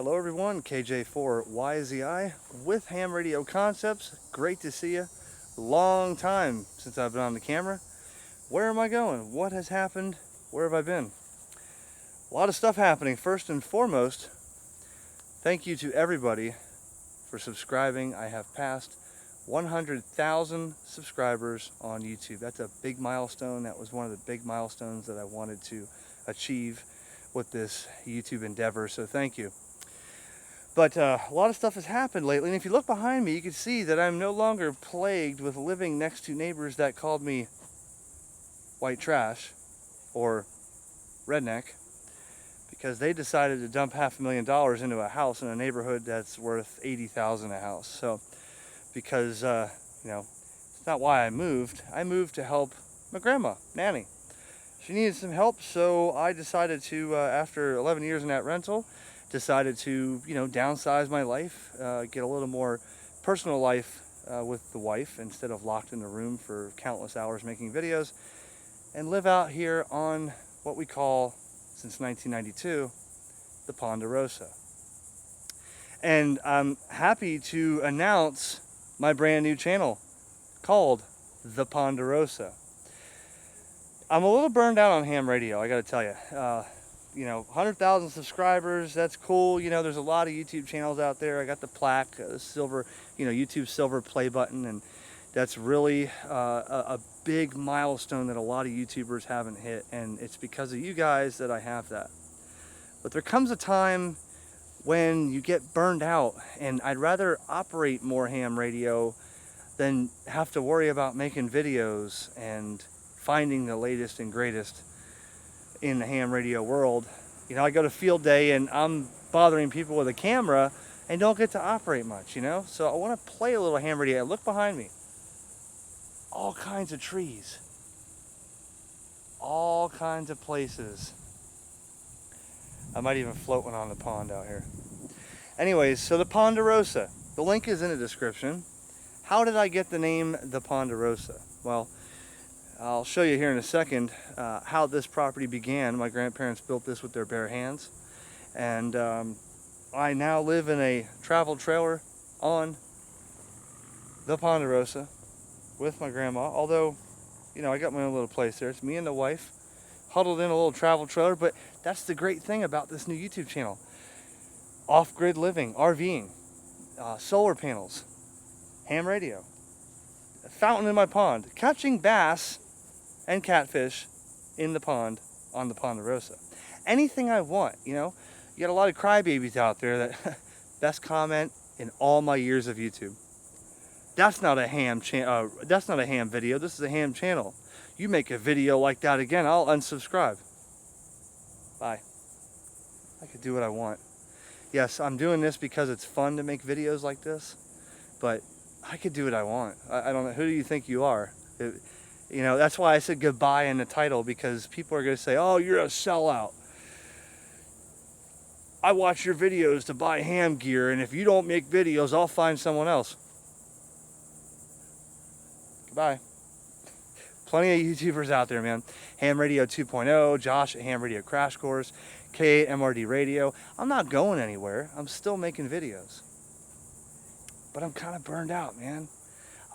Hello everyone, KJ4YZI with Ham Radio Concepts. Great to see you. Long time since I've been on the camera. Where am I going? What has happened? Where have I been? A lot of stuff happening. First and foremost, thank you to everybody for subscribing. I have passed 100,000 subscribers on YouTube. That's a big milestone. That was one of the big milestones that I wanted to achieve with this YouTube endeavor, so thank you. But a lot of stuff has happened lately, and if you look behind me, you can see that I'm no longer plagued with living next to neighbors that called me white trash or redneck because they decided to dump $500,000 into a house in a neighborhood that's worth $80,000 a house. So because it's not why I moved to help my grandma, Nanny. She needed some help, so I decided to, after 11 years in that rental, decided to, downsize my life, get a little more personal life with the wife instead of locked in the room for countless hours making videos, and live out here on what we call, since 1992, the Ponderosa. And I'm happy to announce my brand new channel called The Ponderosa. I'm a little burned out on ham radio, I gotta tell you. 100,000 subscribers, that's cool. There's a lot of YouTube channels out there. I got the plaque, silver, YouTube silver play button, and that's really a big milestone that a lot of YouTubers haven't hit, and it's because of you guys that I have that. But there comes a time when you get burned out, and I'd rather operate more ham radio than have to worry about making videos and finding the latest and greatest in the ham radio world. I go to field day and I'm bothering people with a camera and don't get to operate much, So I want to play a little ham radio. Look behind me. All kinds of trees. All kinds of places. I might even float one on the pond out here. Anyways, so the Ponderosa. The link is in the description. How did I get the name the Ponderosa? Well, I'll show you here in a second how this property began. My grandparents built this with their bare hands, and I now live in a travel trailer on the Ponderosa with my grandma. Although, I got my own little place there. It's me and the wife huddled in a little travel trailer, but that's the great thing about this new YouTube channel. Off-grid living, RVing, solar panels, ham radio, a fountain in my pond, catching bass and catfish in the pond on the Ponderosa. Anything I want, You got a lot of crybabies out there that best comment in all my years of YouTube. That's not a ham that's not a ham video. This is a ham channel. You make a video like that again, I'll unsubscribe. Bye. I could do what I want. Yes, I'm doing this because it's fun to make videos like this, but I could do what I want. I don't know. Who do you think you are? That's why I said goodbye in the title, because people are going to say, oh, you're a sellout. I watch your videos to buy ham gear, and if you don't make videos, I'll find someone else. Goodbye. Plenty of YouTubers out there, man. Ham Radio 2.0, Josh at Ham Radio Crash Course, K at MRD Radio. I'm not going anywhere. I'm still making videos. But I'm kind of burned out, man.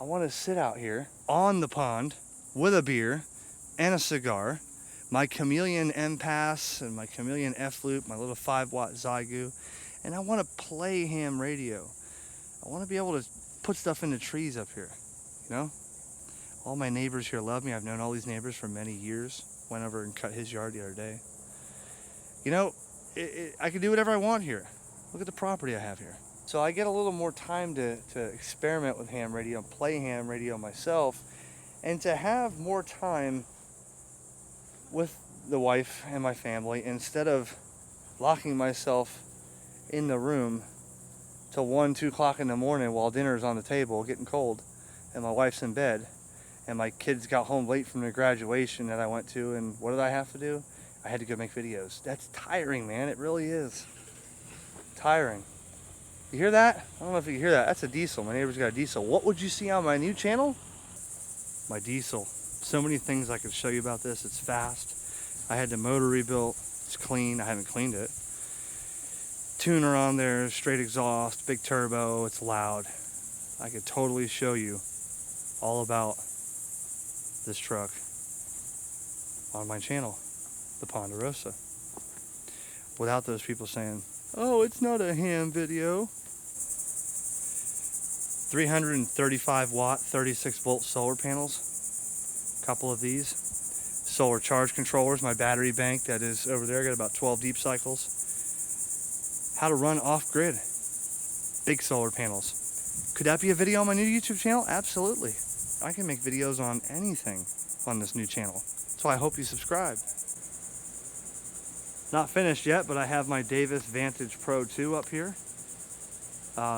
I want to sit out here on the pond with a beer and a cigar, my Chameleon M-Pass and my Chameleon F-Loop, my little 5-watt Zygu, and I want to play ham radio. I want to be able to put stuff in the trees up here, All my neighbors here love me. I've known all these neighbors for many years. Went over and cut his yard the other day. I can do whatever I want here. Look at the property I have here. So I get a little more time to experiment with ham radio and play ham radio myself, and to have more time with the wife and my family instead of locking myself in the room till 1, 2 o'clock in the morning while dinner's on the table getting cold and my wife's in bed and my kids got home late from their graduation that I went to, and what did I have to do? I had to go make videos. That's tiring, man. It really is. Tiring. You hear that? I don't know if you can hear that. That's a diesel. My neighbor's got a diesel. What would you see on my new channel? My diesel. So many things I could show you about this. It's fast. I had the motor rebuilt. It's clean. I haven't cleaned it. tuner on there, straight exhaust, big turbo, it's loud. I could totally show you all about this truck on my channel, the Ponderosa, without those people saying, oh, it's not a ham video. 335 watt, 36 volt solar panels, a couple of these. Solar charge controllers, my battery bank that is over there, got about 12 deep cycles. How to run off grid, big solar panels. Could that be a video on my new YouTube channel? Absolutely. I can make videos on anything on this new channel. So I hope you subscribe. Not finished yet, but I have my Davis Vantage Pro 2 up here.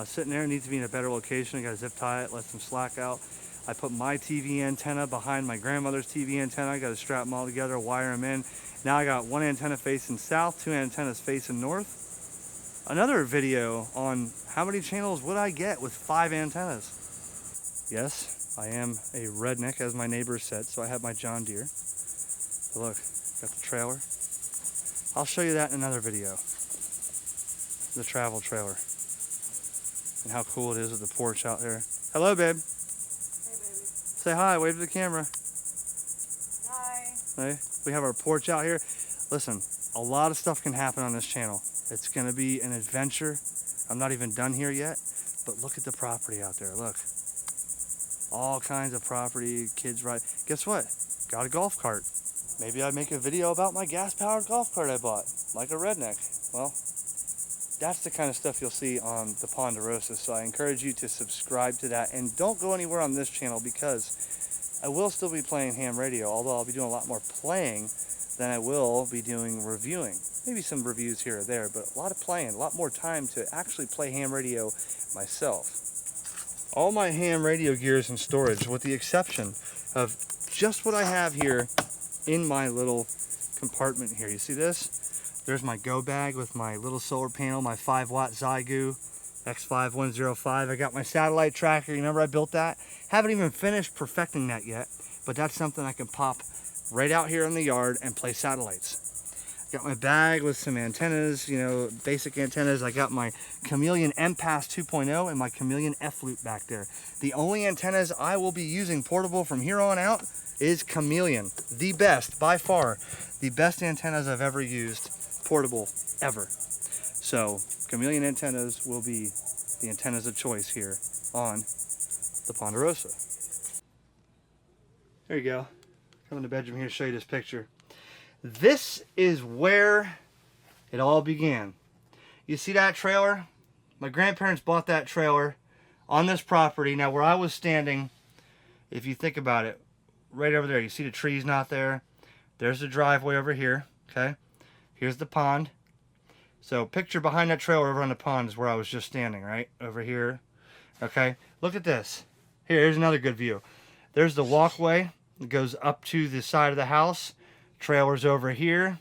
Sitting there, needs to be in a better location. I gotta zip tie it, let some slack out. I put my TV antenna behind my grandmother's TV antenna. I gotta strap them all together, wire them in. Now I got one antenna facing south, two antennas facing north. Another video on how many channels would I get with 5 antennas. Yes, I am a redneck, as my neighbors said, so I have my John Deere. But look, got the trailer. I'll show you that in another video. The travel trailer. And how cool it is with the porch out there. Hello, babe. Hey, baby. Say hi, wave to the camera. Hi. Hey, we have our porch out here. Listen, a lot of stuff can happen on this channel. It's gonna be an adventure. I'm not even done here yet, but look at the property out there, look. All kinds of property, kids ride. Guess what? Got a golf cart. Maybe I'd make a video about my gas-powered golf cart I bought, like a redneck. Well, that's the kind of stuff you'll see on the Ponderosa, so I encourage you to subscribe to that, and don't go anywhere on this channel because I will still be playing ham radio, although I'll be doing a lot more playing than I will be doing reviewing. Maybe some reviews here or there, but a lot of playing, a lot more time to actually play ham radio myself. All my ham radio gear is in storage, with the exception of just what I have here in my little compartment here. You see this? There's my go bag with my little solar panel, my 5-watt Zygu X5105. I got my satellite tracker. You remember I built that? Haven't even finished perfecting that yet, but that's something I can pop right out here in the yard and play satellites. Got my bag with some antennas, you know, basic antennas. I got my Chameleon M-Pass 2.0 and my Chameleon F-Loop back there. The only antennas I will be using portable from here on out is Chameleon. The best, by far, the best antennas I've ever used, portable, ever. So, Chameleon antennas will be the antennas of choice here on the Ponderosa. There you go. Come in the bedroom here to show you this picture. This is where it all began. You see that trailer? My grandparents bought that trailer on this property. Now, where I was standing, if you think about it, right over there, you see the trees not there? There's the driveway over here, okay? Here's the pond. So picture behind that trailer over on the pond is where I was just standing, right? Over here, okay? Look at this. Here's another good view. There's the walkway that goes up to the side of the house. Trailer's over here.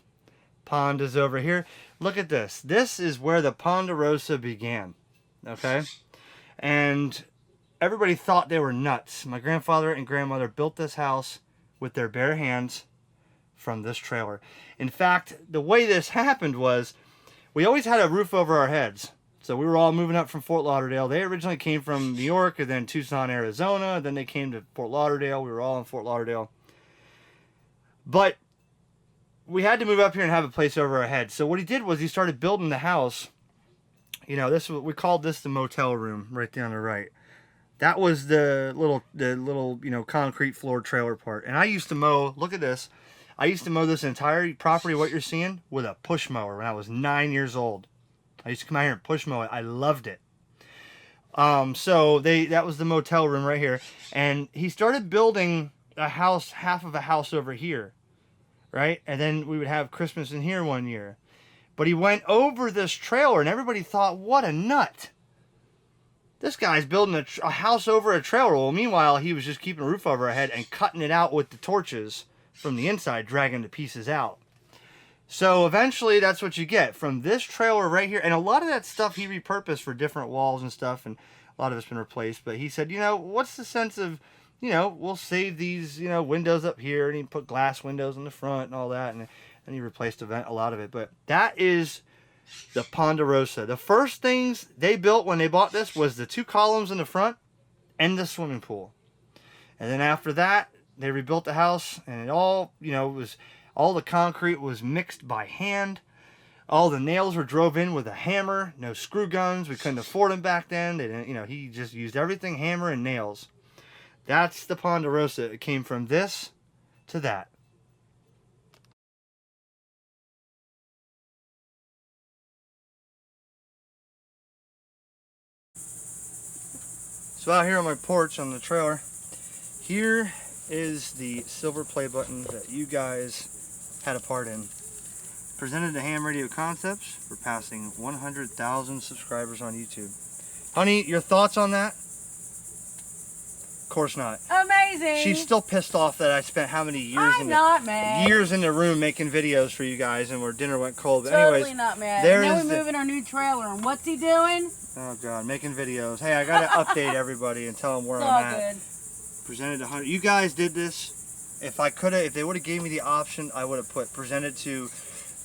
Pond is over here. Look at this. This is where the Ponderosa began, okay? And everybody thought they were nuts. My grandfather and grandmother built this house with their bare hands from this trailer. In fact, the way this happened was we always had a roof over our heads. So we were all moving up from Fort Lauderdale. They originally came from New York and then Tucson, Arizona. Then they came to Fort Lauderdale. We were all in Fort Lauderdale. But we had to move up here and have a place over our heads. So what he did was he started building the house. You know, this we called this the motel room right there on the right. That was the little you know, concrete floor trailer part. And I used to mow, look at this. I used to mow this entire property, what you're seeing, with a push mower when I was 9 years old. I used to come out here and push mow it. I loved it. So that was the motel room right here. And he started building a house, half of a house over here, right? And then we would have Christmas in here one year. But he went over this trailer and everybody thought, what a nut. This guy's building a house over a trailer. Well, meanwhile, he was just keeping a roof over our head and cutting it out with the torches from the inside, dragging the pieces out. So eventually that's what you get from this trailer right here. And a lot of that stuff he repurposed for different walls and stuff, and a lot of it's been replaced. But he said, you know, what's the sense of, you know, we'll save these, you know, windows up here, and he put glass windows in the front and all that, and he replaced a lot of it. But that is the Ponderosa. The first things they built when they bought this was the 2 columns in the front and the swimming pool. And then after that, they rebuilt the house, and it all, you know, was all the concrete was mixed by hand. All the nails were drove in with a hammer. No screw guns. We couldn't afford them back then. They didn't, you know, he just used everything hammer and nails. That's the Ponderosa. It came from this to that. So out here on my porch on the trailer, here is the silver play button that you guys had a part in. Presented to Ham Radio Concepts for passing 100,000 subscribers on YouTube. Honey, your thoughts on that? Of course not. Amazing. She's still pissed off that I spent how many years years in the room making videos for you guys, and where dinner went cold. But totally anyways, not mad. there Now is we're moving our new trailer, and what's he doing? Oh God, making videos. Hey, I gotta update everybody and tell them where It's I'm all at. good. Presented to 100. You guys did this. If they would have gave me the option, I would have put presented to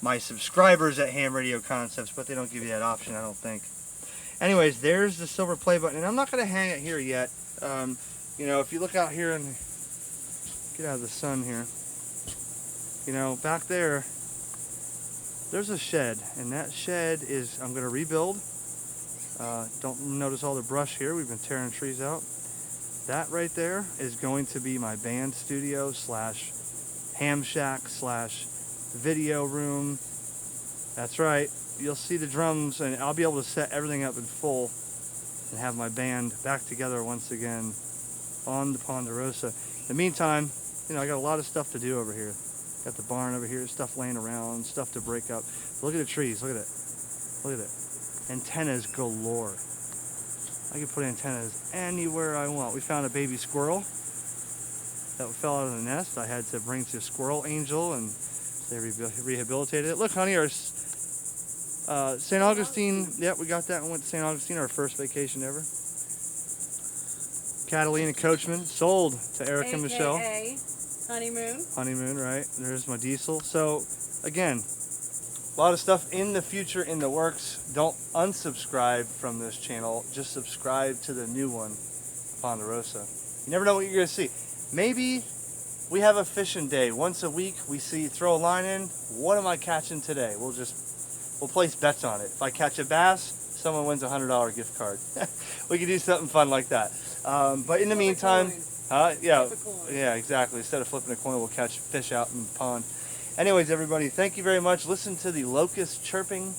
my subscribers at Ham Radio Concepts, but they don't give you that option, I don't think. Anyways, there's the silver play button, and I'm not gonna hang it here yet. You know, if you look out here and get out of the sun here, you know, back there, there's a shed, and that shed is, I'm gonna rebuild. Don't notice all the brush here. We've been tearing trees out. That right there is going to be my band studio slash hamshack slash video room. That's right. You'll see the drums, and I'll be able to set everything up in full and have my band back together once again on the Ponderosa. In the meantime, you know, I got a lot of stuff to do over here. Got the barn over here, stuff laying around, stuff to break up. Look at the trees. Look at it. Look at it. Antennas galore. I can put antennas anywhere I want. We found a baby squirrel that fell out of the nest. I had to bring to Squirrel Angel, and they rehabilitated it. Look, honey, our St. Augustine. Yep, we got that and went to St. Augustine, our first vacation ever. Catalina Coachman sold to Eric and Michelle. Honeymoon. Honeymoon, right. There's my diesel. So, again, a lot of stuff in the future in the works. Don't unsubscribe from this channel. Just subscribe to the new one, Ponderosa. You never know what you're going to see. Maybe we have a fishing day. Once a week, we throw a line in. What am I catching today? We'll place bets on it. If I catch a bass, someone wins a $100 gift card. We can do something fun like that. But in the meantime, yeah, exactly. Instead of flipping a coin, we'll catch fish out in the pond. Anyways, everybody, thank you very much. Listen to the locust chirping.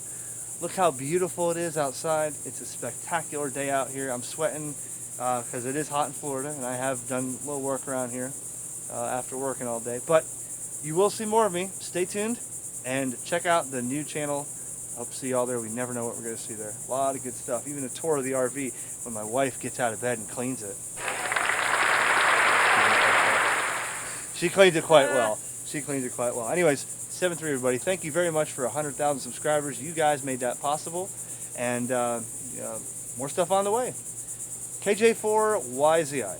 Look how beautiful it is outside. It's a spectacular day out here. I'm sweating because it is hot in Florida, and I have done a little work around here after working all day. But you will see more of me. Stay tuned and check out the new channel. Hope to see y'all there. We never know what we're going to see there. A lot of good stuff. Even a tour of the RV when my wife gets out of bed and cleans it. She cleans it quite well. She cleans it quite well. Anyways, 7-3 everybody. Thank you very much for 100,000 subscribers. You guys made that possible. And more stuff on the way. KJ4YZI.